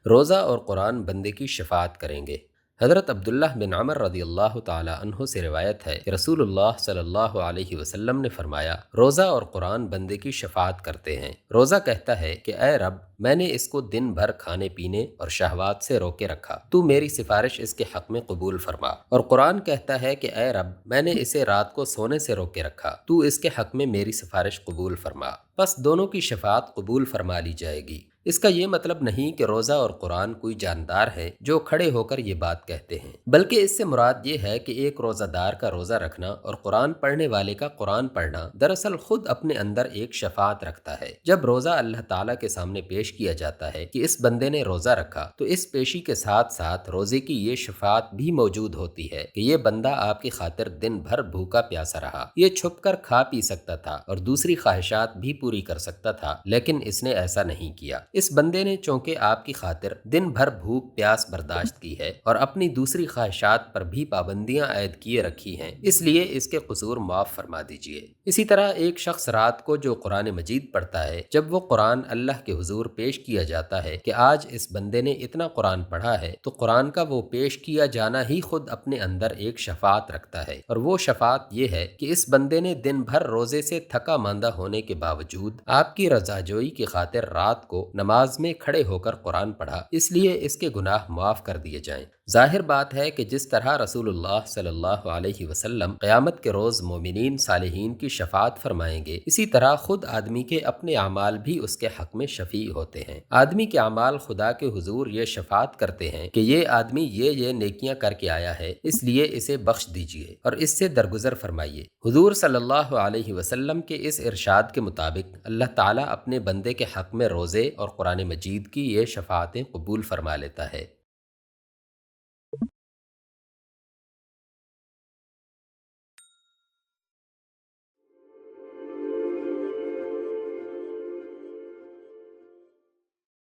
روزہ اور قرآن بندے کی شفاعت کریں گے۔ حضرت عبداللہ بن عمر رضی اللہ تعالی عنہ سے روایت ہے کہ رسول اللہ صلی اللہ علیہ وسلم نے فرمایا، روزہ اور قرآن بندے کی شفاعت کرتے ہیں۔ روزہ کہتا ہے کہ اے رب، میں نے اس کو دن بھر کھانے پینے اور شہوات سے روکے رکھا، تو میری سفارش اس کے حق میں قبول فرما۔ اور قرآن کہتا ہے کہ اے رب، میں نے اسے رات کو سونے سے روکے رکھا، تو اس کے حق میں میری سفارش قبول فرما۔ بس دونوں کی شفاعت قبول فرما لی جائے گی۔ اس کا یہ مطلب نہیں کہ روزہ اور قرآن کوئی جاندار ہے جو کھڑے ہو کر یہ بات کہتے ہیں، بلکہ اس سے مراد یہ ہے کہ ایک روزہ دار کا روزہ رکھنا اور قرآن پڑھنے والے کا قرآن پڑھنا دراصل خود اپنے اندر ایک شفاعت رکھتا ہے۔ جب روزہ اللہ تعالیٰ کے سامنے پیش کیا جاتا ہے کہ اس بندے نے روزہ رکھا، تو اس پیشی کے ساتھ ساتھ روزے کی یہ شفاعت بھی موجود ہوتی ہے کہ یہ بندہ آپ کی خاطر دن بھر بھوکا پیاسا رہا، یہ چھپ کر کھا پی سکتا تھا اور دوسری خواہشات بھی پوری کر سکتا تھا، لیکن اس نے ایسا نہیں کیا۔ اس بندے نے چونکہ آپ کی خاطر دن بھر بھوک پیاس برداشت کی ہے اور اپنی دوسری خواہشات پر بھی پابندیاں عائد کیے رکھی ہیں، اس لیے اس کے قصور معاف فرما دیجیے۔ اسی طرح ایک شخص رات کو جو قرآن مجید پڑھتا ہے، جب وہ قرآن اللہ کے حضور پیش کیا جاتا ہے کہ آج اس بندے نے اتنا قرآن پڑھا ہے، تو قرآن کا وہ پیش کیا جانا ہی خود اپنے اندر ایک شفاعت رکھتا ہے، اور وہ شفاعت یہ ہے کہ اس بندے نے دن بھر روزے سے تھکا ماندہ ہونے کے باوجود آپ کی رضاجوئی کی خاطر رات کو نماز میں کھڑے ہو کر قرآن پڑھا، اس لیے اس کے گناہ معاف کر دیے جائیں۔ ظاہر بات ہے کہ جس طرح رسول اللہ صلی اللہ علیہ وسلم قیامت کے روز مومنین صالحین کی شفاعت فرمائیں گے، اسی طرح خود آدمی کے اپنے اعمال بھی اس کے حق میں شفیع ہوتے ہیں۔ آدمی کے اعمال خدا کے حضور یہ شفاعت کرتے ہیں کہ یہ آدمی یہ نیکیاں کر کے آیا ہے، اس لیے اسے بخش دیجیے اور اس سے درگزر فرمائیے۔ حضور صلی اللہ علیہ وسلم کے اس ارشاد کے مطابق اللہ تعالیٰ اپنے بندے کے حق میں روزے اور قرآن مجید کی یہ شفاعتیں قبول فرما لیتا ہے۔